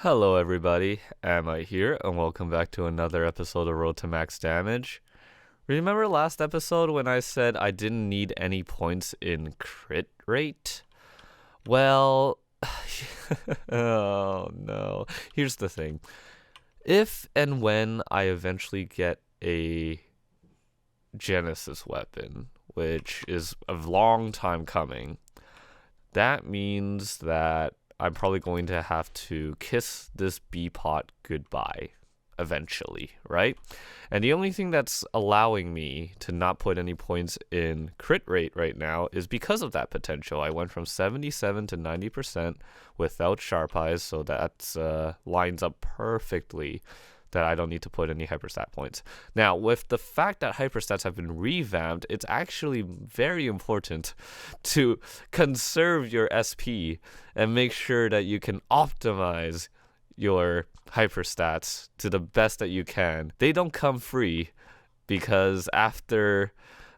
Hello everybody, Am I here, and welcome back to another episode of Road to Max Damage. Remember last episode when I said I didn't need any points in crit rate? Well, oh no. Here's the thing. If and when I eventually get a Genesis weapon, which is a long time coming, that means that I'm probably going to have to kiss this B-pot goodbye eventually, right? And the only thing that's allowing me to not put any points in crit rate right now is because of that potential. I went from 77 to 90% without sharp eyes, so that lines up perfectly that I don't need to put any hyperstat points. Now, with the fact that hyperstats have been revamped, it's actually very important to conserve your SP and make sure that you can optimize your hyperstats to the best that you can. They don't come free because after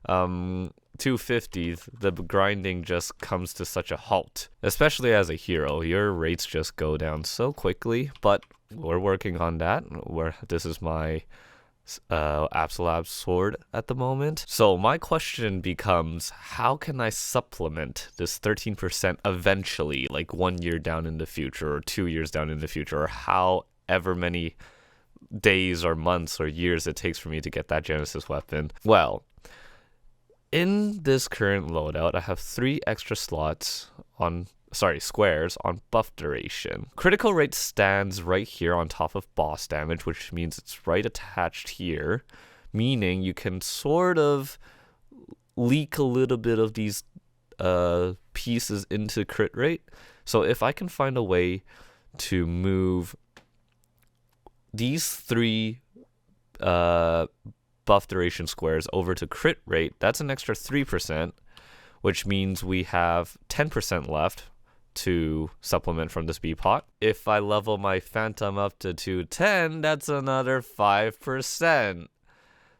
250, the grinding just comes to such a halt. Especially as a hero, your rates just go down so quickly, but we're working on that. This is my Absolab sword at the moment. So my question becomes, how can I supplement this 13% eventually, like 1 year down in the future or 2 years down in the future, or however many days or months or years it takes for me to get that Genesis weapon? Well, in this current loadout, I have 3 extra squares on buff duration. Critical rate stands right here on top of boss damage, which means it's right attached here, meaning you can sort of leak a little bit of these pieces into crit rate. So if I can find a way to move these 3 buff duration squares over to crit rate, that's an extra 3%, which means we have 10% left to supplement from this B-pot. If I level my Phantom up to 210, that's another 5%.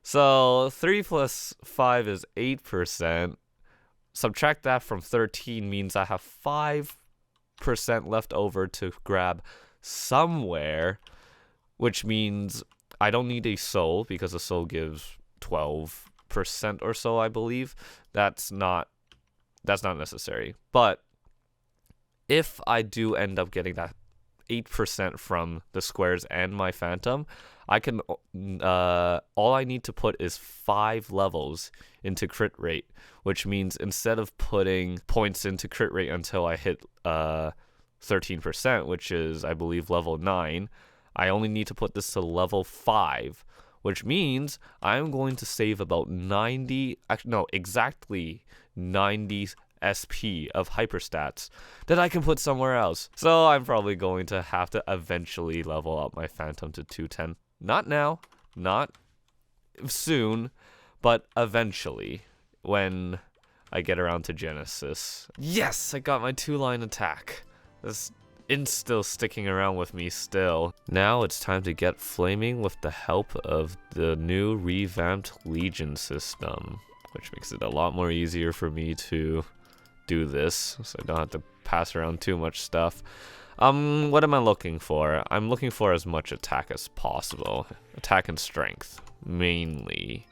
So 3 plus 5 is 8%. Subtract that from 13 means I have 5% left over to grab somewhere, which means I don't need a soul because a soul gives 12% or so, I believe. That's not necessary. But if I do end up getting that 8% from the squares and my Phantom, I can all I need to put is 5 levels into crit rate, which means instead of putting points into crit rate until I hit 13%, which is I believe level 9, I only need to put this to level 5, which means I'm going to save about exactly 90 SP of hyperstats that I can put somewhere else. So I'm probably going to have to eventually level up my Phantom to 210. Not now, not soon, but eventually when I get around to Genesis. Yes, I got my 2-line attack. This still sticking around with me still. Now it's time to get flaming with the help of the new revamped Legion system, which makes it a lot more easier for me to do this, so I don't have to pass around too much stuff. What am I looking for? I'm looking for as much attack as possible. Attack and strength, mainly.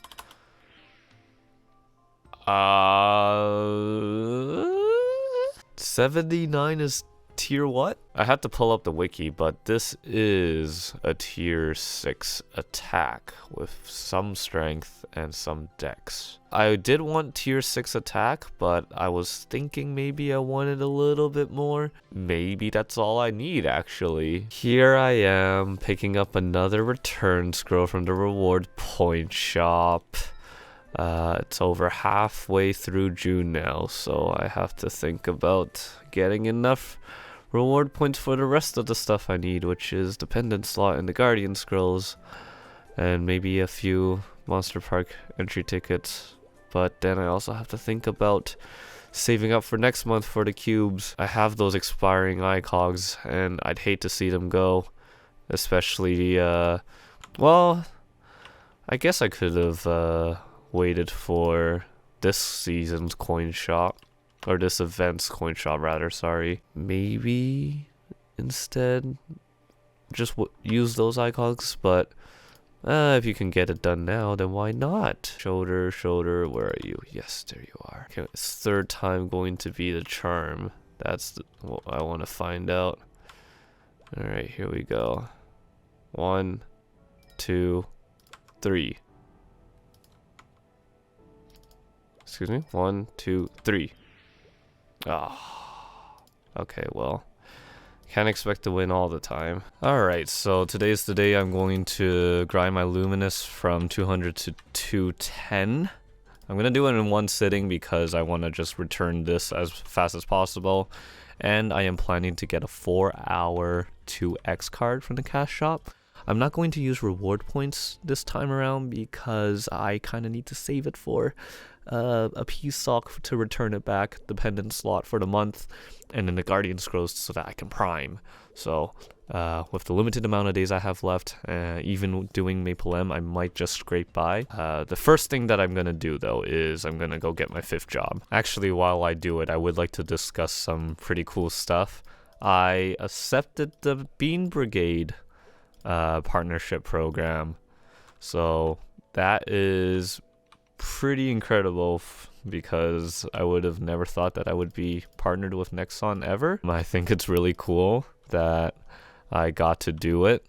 79 is tier what? I had to pull up the wiki, but this is a tier 6 attack with some strength and some dex. I did want tier 6 attack, but I was thinking maybe I wanted a little bit more. Maybe that's all I need, actually. Here I am picking up another return scroll from the reward point shop. It's over halfway through June now, so I have to think about getting enough reward points for the rest of the stuff I need, which is dependent slot in the Guardian Scrolls, and maybe a few Monster Park entry tickets. But then I also have to think about saving up for next month for the cubes. I have those expiring iCogs, and I'd hate to see them go, especially, well, I guess I could have waited for this season's coin shop. Or this event's coin shop, rather, sorry. Maybe instead just use those icons, but if you can get it done now, then why not? Shoulder, shoulder, where are you? Yes, there you are. Okay, it's third time going to be the charm. That's what I want to find out. Alright, here we go. 1, 2, 3. Excuse me? 1, 2, 3. Ah. Okay, well. Can't expect to win all the time. Alright, so today's the day I'm going to grind my Luminous from 200 to 210. I'm going to do it in one sitting because I want to just return this as fast as possible. And I am planning to get a 4-hour 2x card from the cash shop. I'm not going to use reward points this time around because I kind of need to save it for a peace sock to return it back, dependent slot for the month, and then the Guardian Scrolls so that I can prime. So with the limited amount of days I have left, even doing Maple M, I might just scrape by. The first thing that I'm going to do though is I'm going to go get my 5th job. Actually, while I do it, I would like to discuss some pretty cool stuff. I accepted the Bean Brigade partnership program, so that is pretty incredible because I would have never thought that I would be partnered with Nexon ever. I think it's really cool that I got to do it,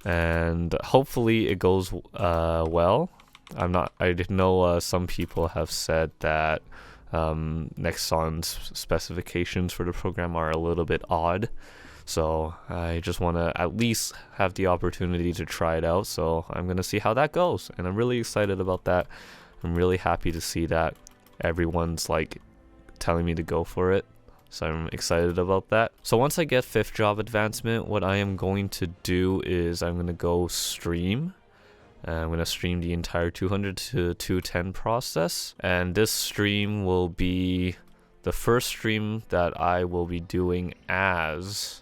and hopefully it goes well. I know some people have said that Nexon's specifications for the program are a little bit odd, so I just want to at least have the opportunity to try it out. So I'm gonna see how that goes, and I'm really excited about that. I'm really happy to see that everyone's like telling me to go for it, so I'm excited about that. So once I get 5th job advancement, what I am going to do is I'm gonna go stream. I'm gonna stream the entire 200 to 210 process, and this stream will be the first stream that I will be doing as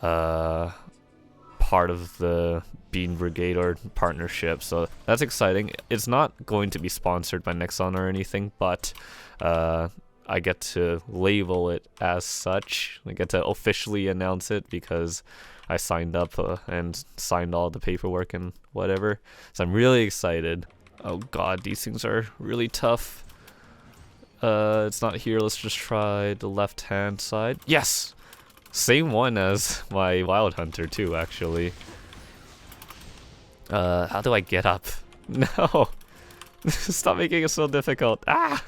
part of the Bean Brigade or partnership, so that's exciting. It's not going to be sponsored by Nexon or anything, but I get to label it as such. I get to officially announce it because I signed up and signed all the paperwork and whatever, so I'm really excited. Oh god, these things are really tough. It's not here. Let's just try the left hand side. Yes! Same one as my Wild Hunter too, actually. How do I get up? No! Stop making it so difficult. Ah!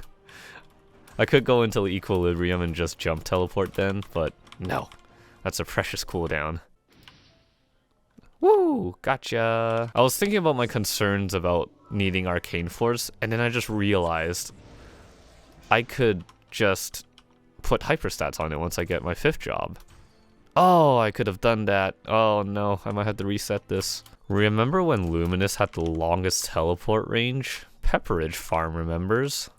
I could go into equilibrium and just jump teleport then, but no. That's a precious cooldown. Woo! Gotcha! I was thinking about my concerns about needing Arcane Force, and then I just realized I could just put hyperstats on it once I get my 5th job. Oh, I could have done that. Oh no, I might have to reset this. Remember when Luminous had the longest teleport range? Pepperidge Farm remembers.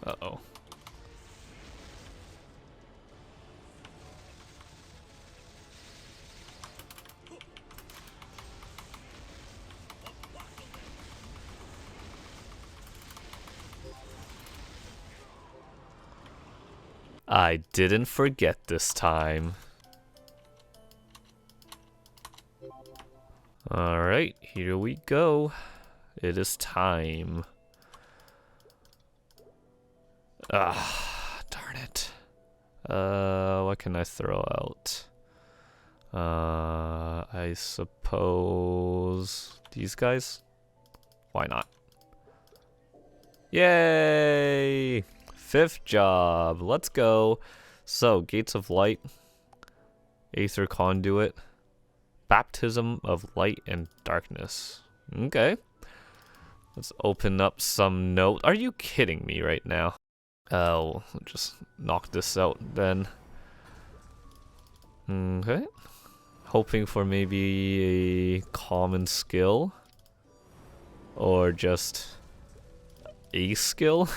Uh-oh. I didn't forget this time. Alright, here we go. It is time. Ah, darn it. What can I throw out? I suppose these guys? Why not? Yay! 5th job. Let's go. So, Gates of Light, Aether Conduit, Baptism of Light and Darkness. Okay. Let's open up some note. Are you kidding me right now? Oh, just knock this out then. Okay. Hoping for maybe a common skill. Or just a skill.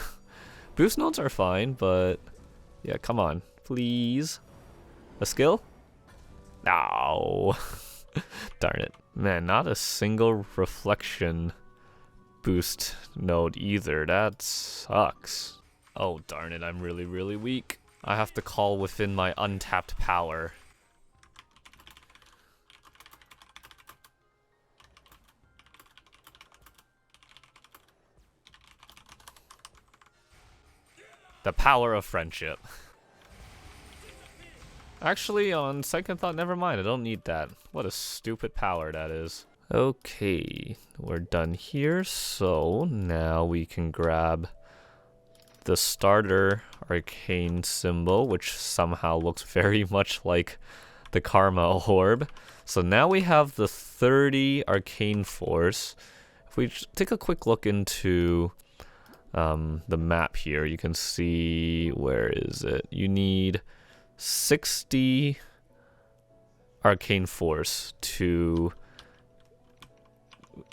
Boost notes are fine, but yeah, come on, please. A skill? No. Darn it. Man, not a single reflection boost node either. That sucks. Oh, darn it, I'm really, really weak. I have to call within my untapped power. The power of friendship. Actually, on second thought, never mind. I don't need that. What a stupid power that is. Okay, we're done here. So now we can grab the starter arcane symbol, which somehow looks very much like the Karma Orb. So now we have the 30 arcane force. If we take a quick look into the map here, you can see, where is it? You need 60 arcane force to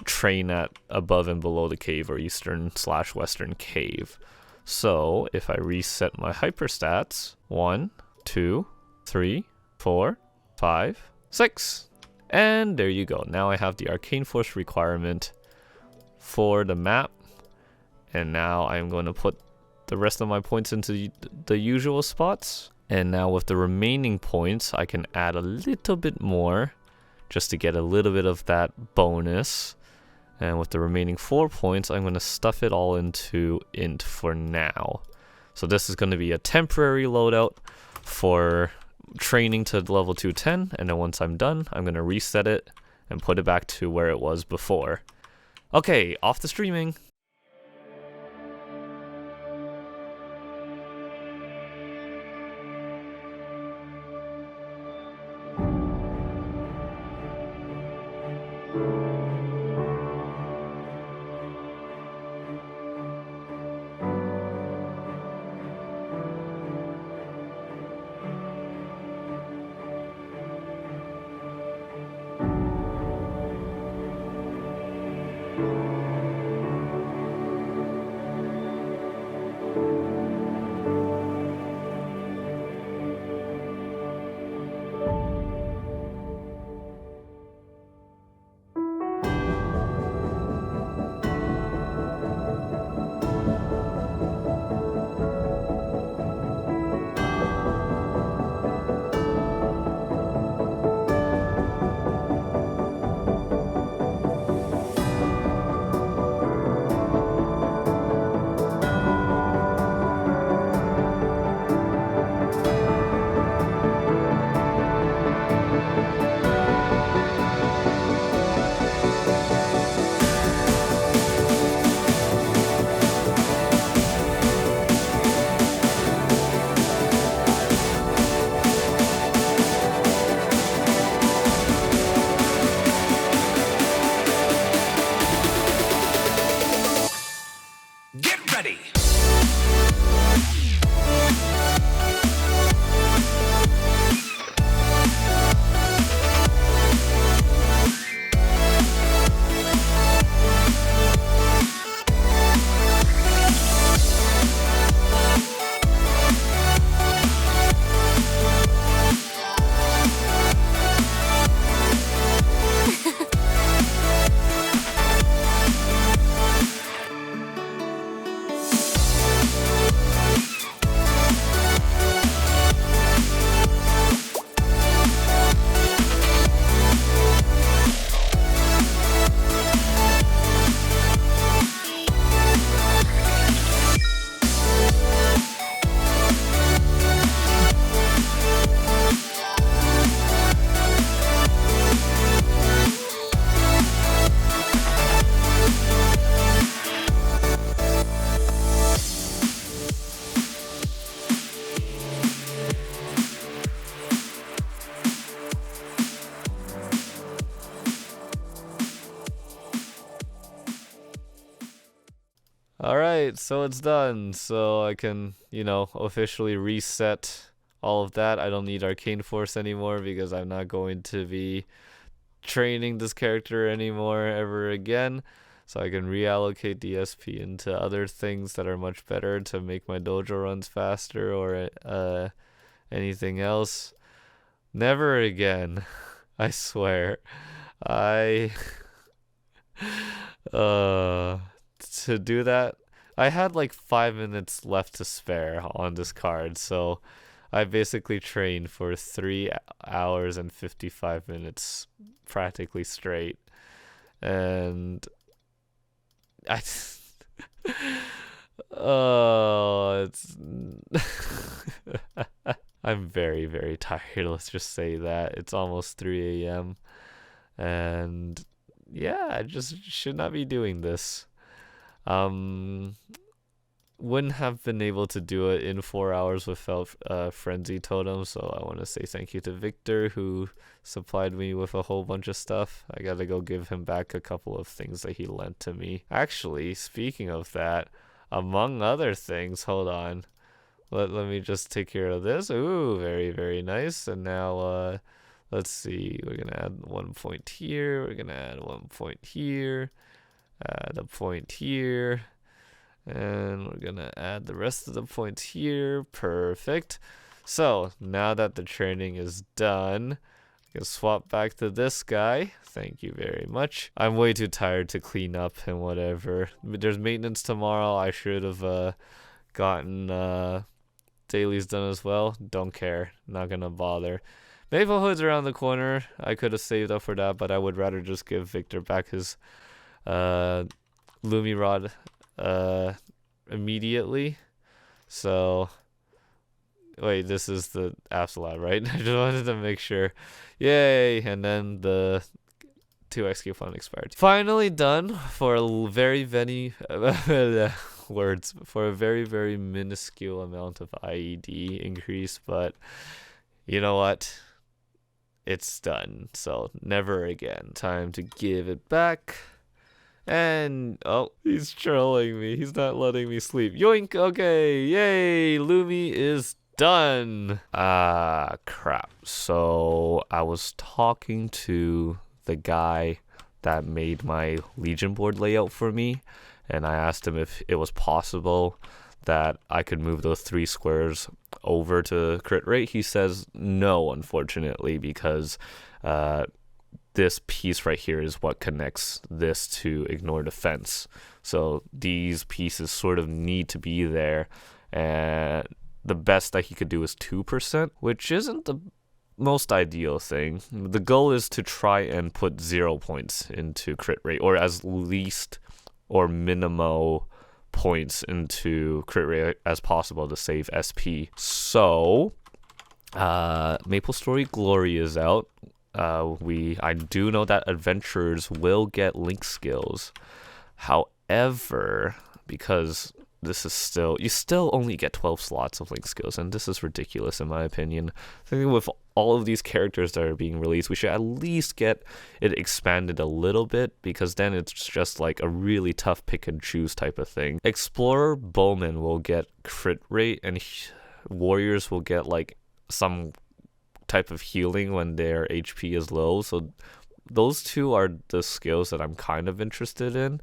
train at above and below the cave, or eastern/western cave. So if I reset my hyperstats, 1, 2, 3, 4, 5, 6, and there you go. Now I have the arcane force requirement for the map, and now I'm going to put the rest of my points into the usual spots. And now with the remaining points, I can add a little bit more just to get a little bit of that bonus. And with the remaining 4 points, I'm going to stuff it all into int for now. So this is going to be a temporary loadout for training to level 210. And then once I'm done, I'm going to reset it and put it back to where it was before. Okay, off to streaming. Alright, so it's done. So I can, officially reset all of that. I don't need Arcane Force anymore because I'm not going to be training this character anymore ever again. So I can reallocate the SP into other things that are much better to make my dojo runs faster or anything else. Never again. I swear. to do that. I had like 5 minutes left to spare on this card, so I basically trained for 3 hours and 55 minutes practically straight. And I oh, it's I'm very, very tired. Let's just say that. It's almost 3 a.m. And yeah, I just should not be doing this. Wouldn't have been able to do it in 4 hours without Frenzy Totem, so I want to say thank you to Victor, who supplied me with a whole bunch of stuff. I gotta go give him back a couple of things that he lent to me. Actually, speaking of that, among other things, hold on. Let me just take care of this. Ooh, very, very nice. And now, let's see. We're gonna add 1 point here. We're gonna add 1 point here. Add a point here. And we're gonna add the rest of the points here. Perfect. So now that the training is done, I can swap back to this guy. Thank you very much. I'm way too tired to clean up and whatever. There's maintenance tomorrow. I should have gotten dailies done as well. Don't care. Not gonna bother. Maplehood's around the corner. I could have saved up for that, but I would rather just give Victor back his Lumi rod immediately. So wait, this is the Absolute, right? I just wanted to make sure. Yay! And then the 2x coupon expired. Finally done for a very words for a very, very minuscule amount of IED increase, but you know what? It's done. So never again. Time to give it back. And, oh, he's trolling me. He's not letting me sleep. Yoink! Okay, yay! Lumi is done. Ah, crap. So, I was talking to the guy that made my Legion board layout for me, and I asked him if it was possible that I could move those 3 squares over to crit rate. He says no, unfortunately, because, this piece right here is what connects this to ignore defense. So these pieces sort of need to be there, and the best that he could do is 2%, which isn't the most ideal thing. The goal is to try and put 0 points into crit rate, or as least or minimal points into crit rate as possible to save SP. So Maple Story Glory is out. I do know that adventurers will get link skills. However, because this is you still only get 12 slots of link skills, and this is ridiculous in my opinion. I think with all of these characters that are being released, we should at least get it expanded a little bit, because then it's just like a really tough pick and choose type of thing. Explorer Bowman will get crit rate, and warriors will get like some type of healing when their HP is low. So those two are the skills that I'm kind of interested in.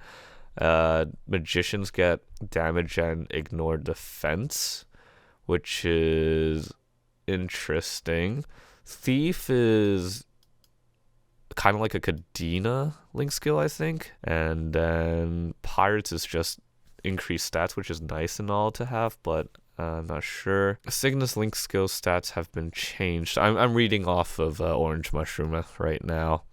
Magicians get damage and ignore defense, which is interesting. Thief is kind of like a Kadena link skill, I think. And then Pirates is just increased stats, which is nice and all to have, but I'm not sure. Cygnus link skill stats have been changed. I'm reading off of Orange Mushroom right now.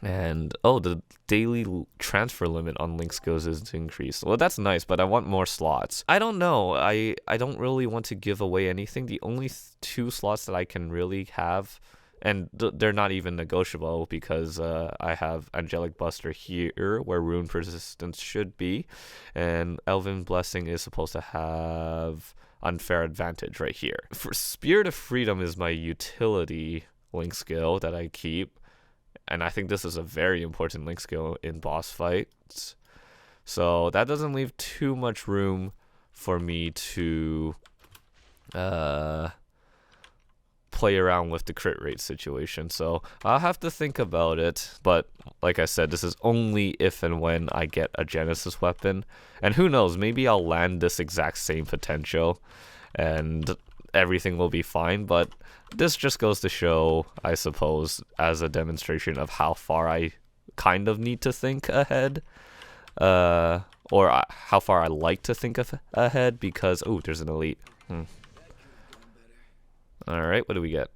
And, oh, the daily transfer limit on link skills is increased. Well, that's nice, but I want more slots. I don't know. I don't really want to give away anything. The only 2 slots that I can really have, and they're not even negotiable, because I have Angelic Buster here, where Rune Persistence should be, and Elven Blessing is supposed to have Unfair Advantage right here. For Spirit of Freedom is my utility link skill that I keep, and I think this is a very important link skill in boss fights. So that doesn't leave too much room for me to play around with the crit rate situation. So I'll have to think about it. But like I said, this is only if and when I get a Genesis weapon. And who knows, maybe I'll land this exact same potential and everything will be fine. But this just goes to show, I suppose, as a demonstration of how far I kind of need to think ahead. or how far I like to think of ahead, because oh, there's an elite. All right, what do we get?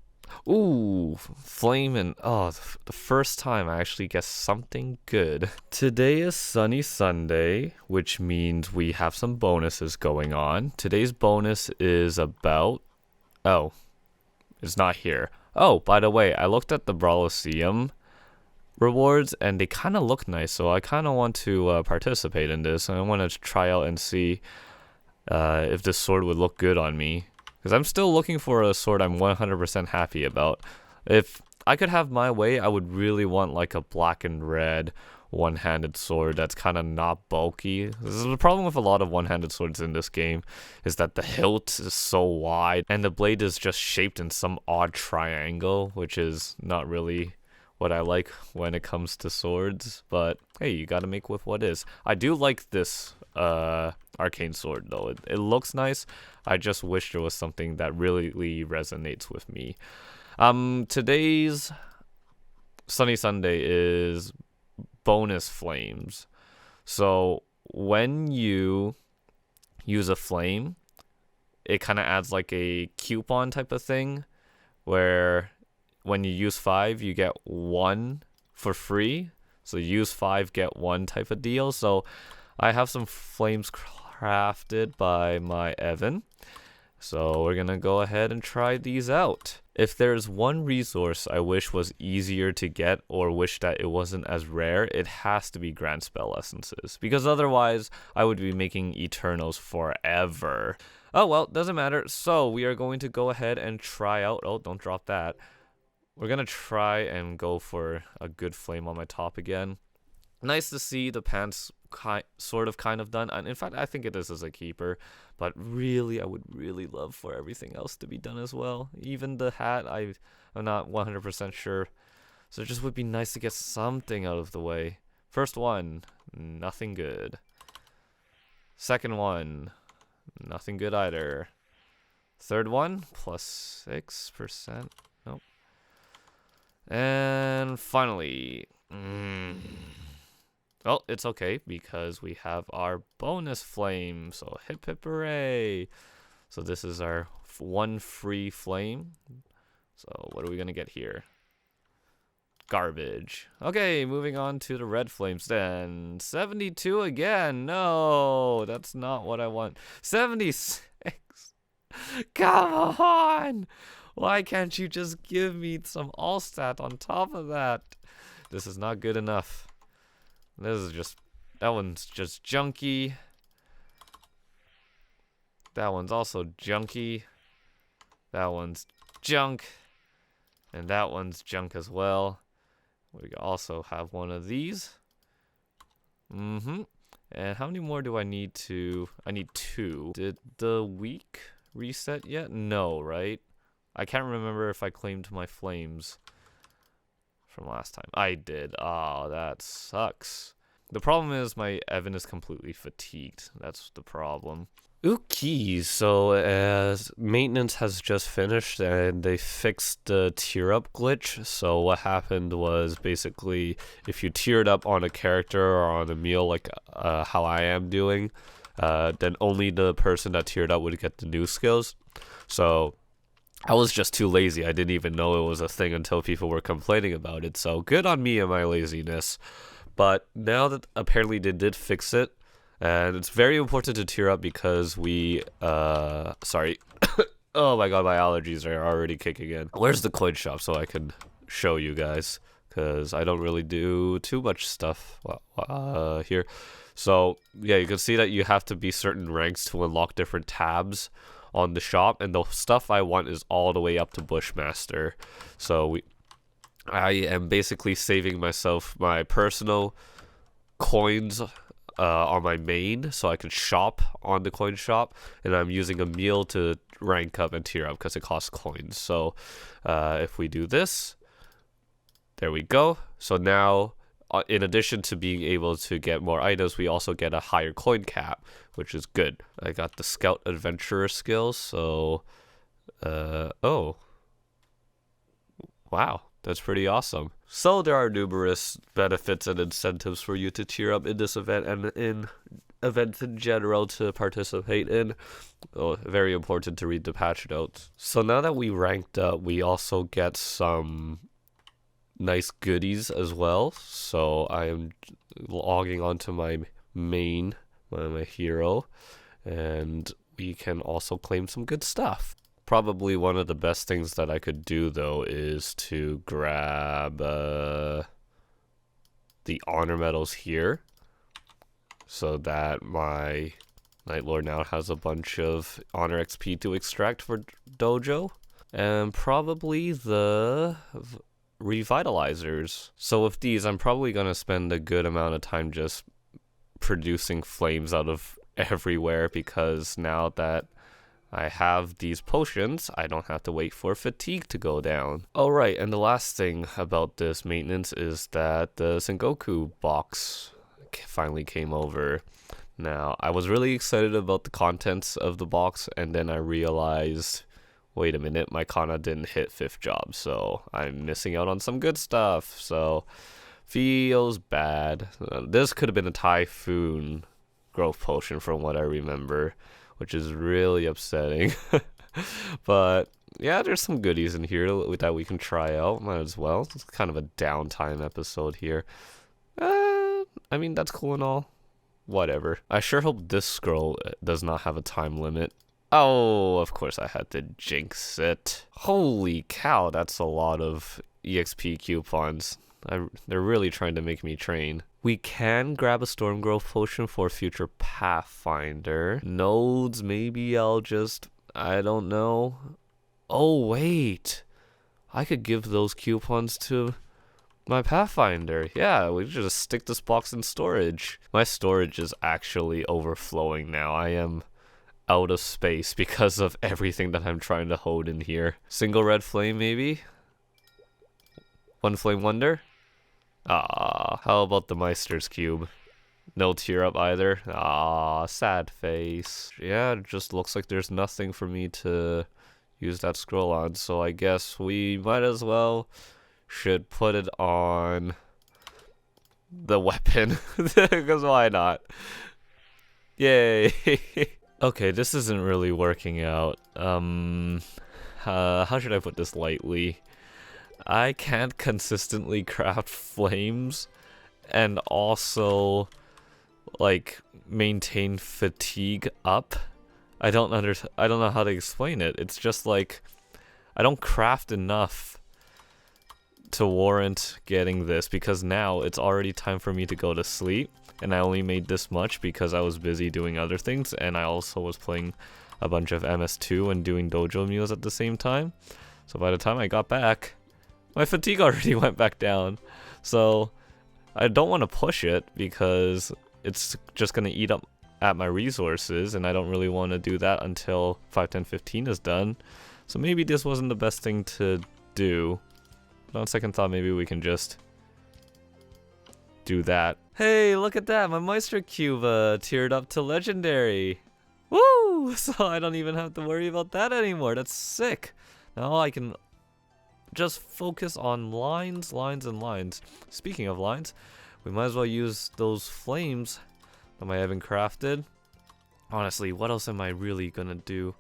Ooh, flame, and oh, the first time I actually guessed something good. Today is Sunny Sunday, which means we have some bonuses going on. Today's bonus is about, oh, it's not here. Oh, by the way, I looked at the Brawloseum rewards and they kind of look nice, so I kind of want to participate in this, and I want to try out and see if this sword would look good on me. Because I'm still looking for a sword I'm 100% happy about. If I could have my way, I would really want like a black and red one-handed sword that's kind of not bulky. This is the problem with a lot of one-handed swords in this game, is that the hilt is so wide and the blade is just shaped in some odd triangle, which is not really what I like when it comes to swords. But hey, you gotta make with what is. I do like this arcane sword though. It looks nice. I just wish there was something that really resonates with me. Today's Sunny Sunday is bonus flames. So when you use a flame, it kind of adds like a coupon type of thing, where when you use 5, you get 1 for free. So use 5, get 1 type of deal. So I have some flames crafted by my Evan. So we're going to go ahead and try these out. If there's one resource I wish was easier to get, or wish that it wasn't as rare, it has to be Grand Spell Essences. Because otherwise, I would be making Eternals forever. Oh well, doesn't matter. So we are going to go ahead and try out... Oh, don't drop that. We're going to try and go for a good flame on my top again. Nice to see the pants sort of done, and in fact I think it is as a keeper, but really I would really love for everything else to be done as well. Even the hat, I'm not 100% sure, so it just would be nice to get something out of the way. First one, nothing good. Second one, nothing good either. Third one, plus 6%. Nope. And finally, well, it's okay because we have our bonus flame. So hip hip hooray. So this is our one free flame. So what are we going to get here? Garbage. Okay, moving on to the red flames then. 72 again. No, that's not what I want. 76. Come on. Why can't you just give me some all stat on top of that? This is not good enough. This is just, that one's just junky. That one's also junky. That one's junk. And that one's junk as well. We also have one of these. And how many more do I need to... I need 2. Did the week reset yet? No, right? I can't remember if I claimed my flames from last time. I did. Oh, that sucks. The problem is my Evan is completely fatigued. That's the problem. Okay, so as maintenance has just finished and they fixed the tier up glitch. So what happened was basically if you tiered up on a character or on a meal like how I am doing, then only the person that tiered up would get the new skills. So I was just too lazy. I didn't even know it was a thing until people were complaining about it. So good on me and my laziness. But now that apparently they did fix it, and it's very important to tier up because we, sorry. Oh my god, my allergies are already kicking in. Where's the coin shop so I can show you guys? Because I don't really do too much stuff here. So yeah, you can see that you have to be certain ranks to unlock different tabs on the shop, and the stuff I want is all the way up to Bushmaster. So I am basically saving myself my personal coins on my main so I can shop on the coin shop, and I'm using a meal to rank up and tier up because it costs coins. So if we do this, there we go. So now in addition to being able to get more items, we also get a higher coin cap, which is good. I got the Scout Adventurer skills, so oh wow, that's pretty awesome. So there are numerous benefits and incentives for you to tier up in this event, and in events in general to participate in. Oh, very important to read the patch notes. So now that we ranked up, we also get some nice goodies as well. So I am logging onto my main, my hero, and we can also claim some good stuff. Probably one of the best things that I could do though is to grab the honor medals here, so that my Night Lord now has a bunch of honor XP to extract for dojo, and probably the revitalizers. So with these, I'm probably gonna spend a good amount of time just producing flames out of everywhere, because now that I have these potions, I don't have to wait for fatigue to go down. Oh right, and the last thing about this maintenance is that the Sengoku box finally came over. Now, I was really excited about the contents of the box, and then I realized, wait a minute, my Kana didn't hit 5th job, so I'm missing out on some good stuff, so feels bad. This could have been a Typhoon growth potion from what I remember, which is really upsetting. But yeah, there's some goodies in here that we can try out. Might as well. It's kind of a downtime episode here. I mean, that's cool and all. Whatever. I sure hope this scroll does not have a time limit. Oh, of course I had to jinx it. Holy cow, that's a lot of EXP coupons. They're really trying to make me train. We can grab a Storm Growth Potion for future Pathfinder. Nodes, maybe I'll just... I don't know. Oh, wait. I could give those coupons to my Pathfinder. Yeah, we should just stick this box in storage. My storage is actually overflowing now. I am out of space because of everything that I'm trying to hold in here. Single red flame, maybe? One flame wonder? Ah, how about the Meister's Cube? No tear up either. Ah, sad face. Yeah, it just looks like there's nothing for me to use that scroll on, so I guess we might as well should put it on the weapon, because why not? Yay. Okay, this isn't really working out. How should I put this lightly? I can't consistently craft flames and also like maintain fatigue up. I don't know how to explain it. It's just like I don't craft enough to warrant getting this, because now it's already time for me to go to sleep, and I only made this much because I was busy doing other things, and I also was playing a bunch of MS2 and doing dojo meals at the same time. So by the time I got back, my fatigue already went back down. So I don't want to push it because it's just going to eat up at my resources, and I don't really want to do that until 5.10.15 is done. So maybe this wasn't the best thing to do. But on second thought, maybe we can just do that. Hey, look at that! My Meister Cube tiered up to Legendary! Woo! So I don't even have to worry about that anymore. That's sick! Now I can just focus on lines, lines, and lines. Speaking of lines, we might as well use those flames that I haven't crafted. Honestly, what else am I really gonna do?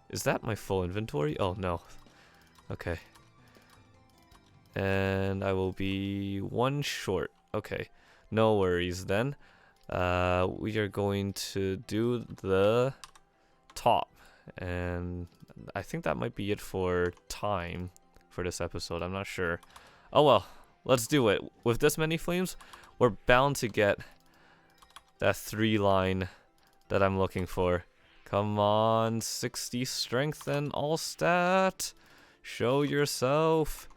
Is that my full inventory? Oh, no. Okay. And I will be one short. Okay. No worries then. We are going to do the top. And I think that might be it for time for this episode. I'm not sure. Oh well, let's do it. With this many flames, we're bound to get that 3-line that I'm looking for. Come on, 60 strength and all stat. Show yourself.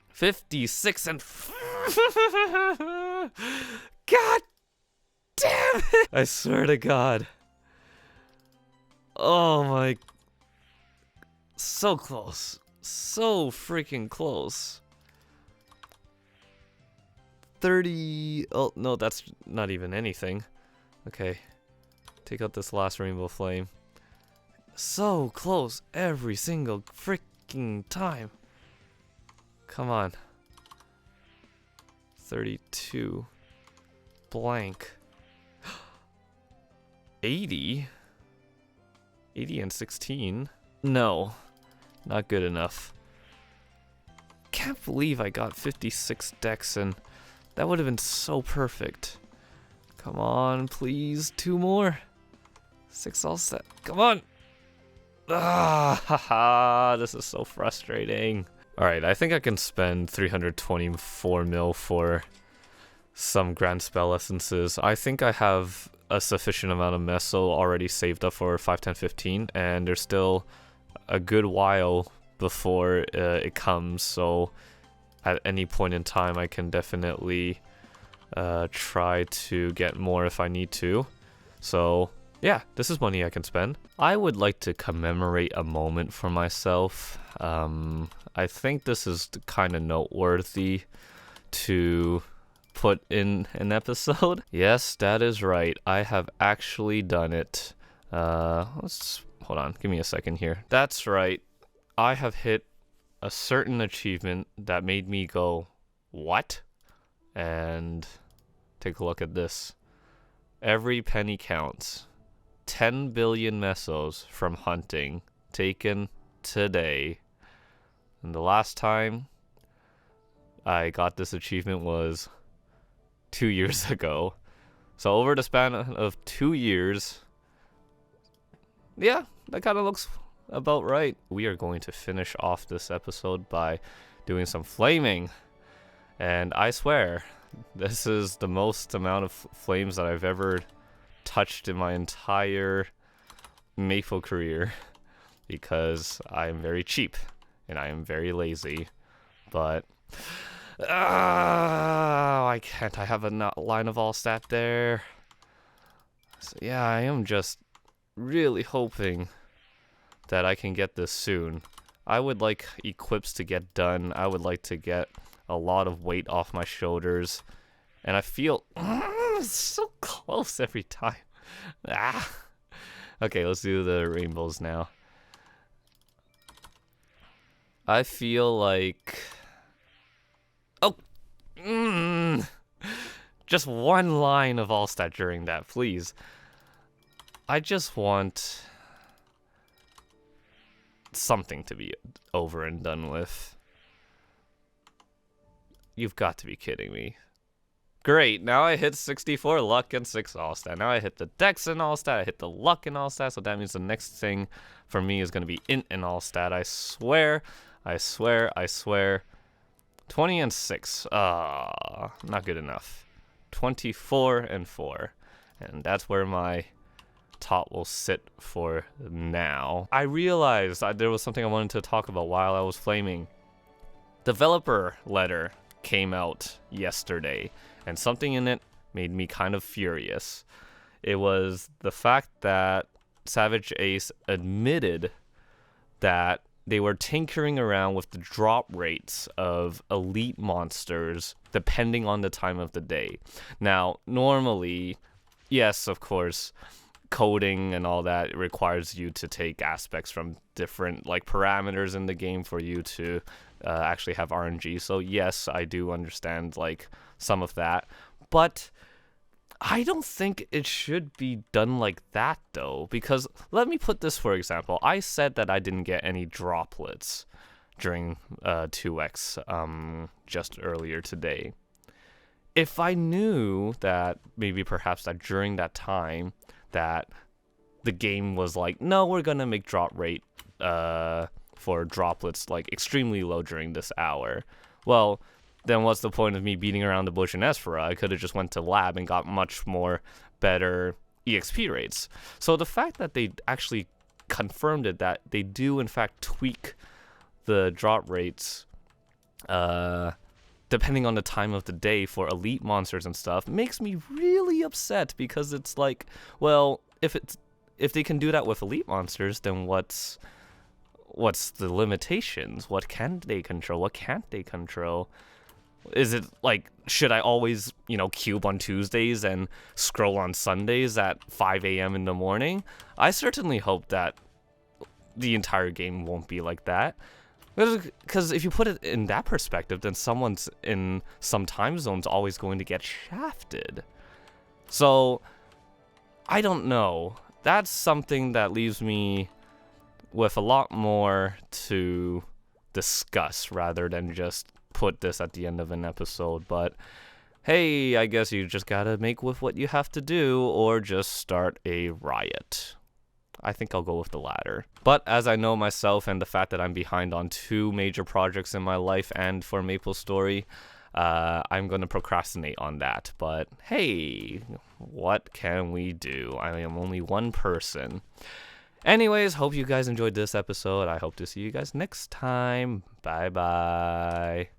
56 and... God damn it! I swear to God. Oh my... So close. So freaking close. 30... Oh, no, that's not even anything. Okay. Take out this last rainbow flame. So close every single freaking time. Come on. 32. Blank. 80? 80 and 16? No, not good enough. Can't believe I got 56 decks and that would have been so perfect. Come on, please, 2 more. 6 all set. Come on. Ah, haha, this is so frustrating. Alright, I think I can spend 324 mil for some Grand Spell Essences. I think I have a sufficient amount of Meso already saved up for 5, 10, 15, and there's still a good while before it comes, so at any point in time I can definitely try to get more if I need to. So yeah, this is money I can spend. I would like to commemorate a moment for myself. I think this is kind of noteworthy to put in an episode. Yes, that is right. I have actually done it. Let's hold on. Give me a second here. That's right. I have hit a certain achievement that made me go, what? And take a look at this. Every penny counts. 10 billion mesos from hunting taken today. And the last time I got this achievement was 2 years ago. So over the span of 2 years, yeah, that kind of looks about right. We are going to finish off this episode by doing some flaming. And I swear, this is the most amount of flames that I've ever touched in my entire Maple career. Because I am very cheap. And I am very lazy. But I can't. I have a line of all stat there. So yeah, I am just really hoping that I can get this soon. I would like equips to get done. I would like to get a lot of weight off my shoulders. And I feel so close every time. Okay, let's do the rainbows now. I feel like... Oh! Just one line of all stat during that, please. I just want something to be over and done with. You've got to be kidding me. Great, now I hit 64 luck and 6 all stat. Now I hit the dex and all stat, I hit the luck and all stat, so that means the next thing for me is going to be int and all stat. I swear, I swear, I swear. 20 and 6. Not good enough. 24 and 4. And that's where my top will sit for now. I realized there was something I wanted to talk about while I was flaming. Developer letter came out yesterday, and something in it made me kind of furious. It was the fact that Savage Ace admitted that they were tinkering around with the drop rates of elite monsters depending on the time of the day. Now, normally, yes, of course, coding and all that requires you to take aspects from different like parameters in the game for you to actually have RNG. So yes, I do understand like some of that, but I don't think it should be done like that though, because let me put this for example. I said that I didn't get any droplets during 2x just earlier today. If I knew that maybe perhaps that during that time that the game was like, no, we're gonna make drop rate for droplets like extremely low during this hour, well, then what's the point of me beating around the bush in Esphera? I could have just went to lab and got much more better EXP rates. So the fact that they actually confirmed it, that they do in fact tweak the drop rates depending on the time of the day for elite monsters and stuff, makes me really upset, because it's like, well, if they can do that with elite monsters, then what's the limitations? What can they control? What can't they control? Is it like, should I always, cube on Tuesdays and scroll on Sundays at 5 a.m. in the morning? I certainly hope that the entire game won't be like that. Because if you put it in that perspective, then someone's in some time zone's always going to get shafted. So I don't know. That's something that leaves me with a lot more to discuss rather than just put this at the end of an episode. But hey, I guess you just gotta make with what you have to do or just start a riot. I think I'll go with the latter. But as I know myself and the fact that I'm behind on 2 major projects in my life and for MapleStory, I'm going to procrastinate on that. But hey, what can we do? I am only one person. Anyways, hope you guys enjoyed this episode. I hope to see you guys next time. Bye-bye.